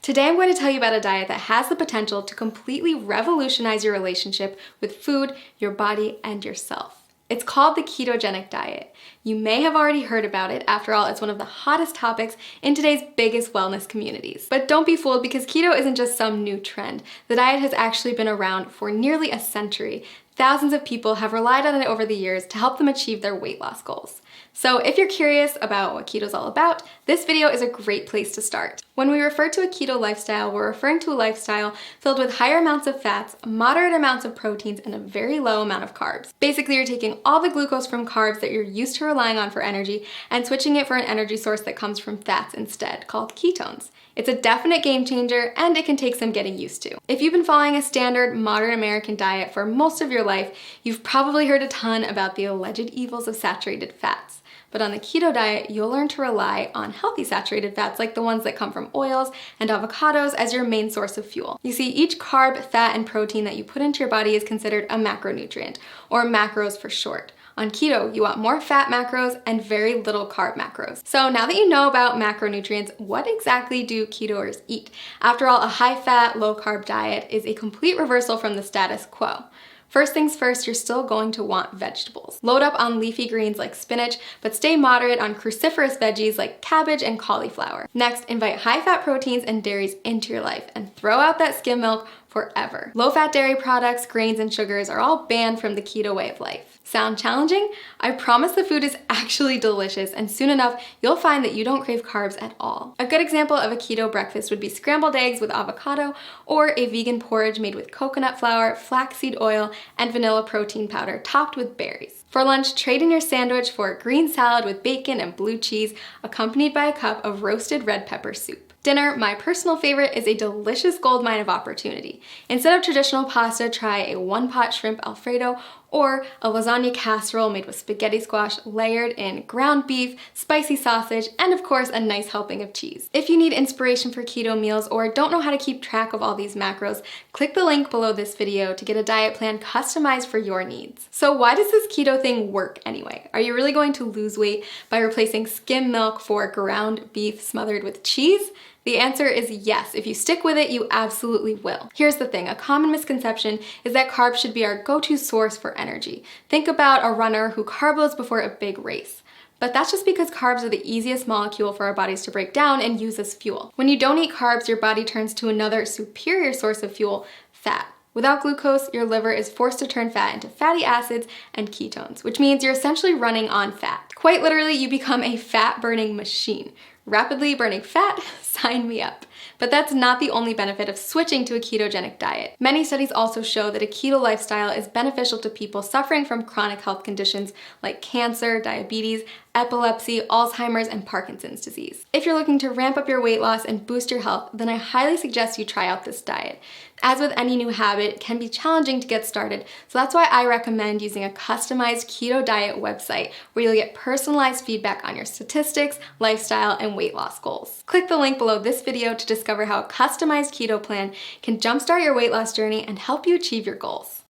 Today I'm going to tell you about a diet that has the potential to completely revolutionize your relationship with food, your body, and yourself. It's called the Ketogenic Diet. You may have already heard about it. After all, it's one of the hottest topics in today's biggest wellness communities. But don't be fooled, because keto isn't just some new trend. The diet has actually been around for nearly a century. Thousands of people have relied on it over the years to help them achieve their weight loss goals. So if you're curious about what keto is all about, this video is a great place to start. When we refer to a keto lifestyle, we're referring to a lifestyle filled with higher amounts of fats, moderate amounts of proteins, and a very low amount of carbs. Basically, you're taking all the glucose from carbs that you're used to relying on for energy and switching it for an energy source that comes from fats instead, called ketones. It's a definite game changer, and it can take some getting used to. If you've been following a standard modern American diet for most of your life, you've probably heard a ton about the alleged evils of saturated fats. But on the keto diet, you'll learn to rely on healthy saturated fats like the ones that come from oils and avocados as your main source of fuel. You see, each carb, fat, and protein that you put into your body is considered a macronutrient, or macros for short. On keto, you want more fat macros and very little carb macros. So now that you know about macronutrients, what exactly do ketoers eat? After all, a high-fat, low-carb diet is a complete reversal from the status quo. First things first, you're still going to want vegetables. Load up on leafy greens like spinach, but stay moderate on cruciferous veggies like cabbage and cauliflower. Next, invite high-fat proteins and dairies into your life and throw out that skim milk forever. Low-fat dairy products, grains, and sugars are all banned from the keto way of life. Sound challenging? I promise the food is actually delicious, and soon enough, you'll find that you don't crave carbs at all. A good example of a keto breakfast would be scrambled eggs with avocado, or a vegan porridge made with coconut flour, flaxseed oil, and vanilla protein powder topped with berries. For lunch, trade in your sandwich for a green salad with bacon and blue cheese, accompanied by a cup of roasted red pepper soup. Dinner, my personal favorite, is a delicious goldmine of opportunity. Instead of traditional pasta, try a one-pot shrimp Alfredo or a lasagna casserole made with spaghetti squash layered in ground beef, spicy sausage, and of course a nice helping of cheese. If you need inspiration for keto meals or don't know how to keep track of all these macros, click the link below this video to get a diet plan customized for your needs. So why does this keto thing work anyway? Are you really going to lose weight by replacing skim milk for ground beef smothered with cheese? The answer is yes. If you stick with it, you absolutely will. Here's the thing, a common misconception is that carbs should be our go-to source for energy. Think about a runner who carb loads before a big race. But that's just because carbs are the easiest molecule for our bodies to break down and use as fuel. When you don't eat carbs, your body turns to another superior source of fuel, fat. Without glucose, your liver is forced to turn fat into fatty acids and ketones, which means you're essentially running on fat. Quite literally, you become a fat-burning machine. Rapidly burning fat? Sign me up. But that's not the only benefit of switching to a ketogenic diet. Many studies also show that a keto lifestyle is beneficial to people suffering from chronic health conditions like cancer, diabetes, epilepsy, Alzheimer's, and Parkinson's disease. If you're looking to ramp up your weight loss and boost your health, then I highly suggest you try out this diet. As with any new habit, it can be challenging to get started, so that's why I recommend using a customized keto diet website where you'll get personalized feedback on your statistics, lifestyle, and weight loss goals. Click the link below this video to discover how a customized keto plan can jumpstart your weight loss journey and help you achieve your goals.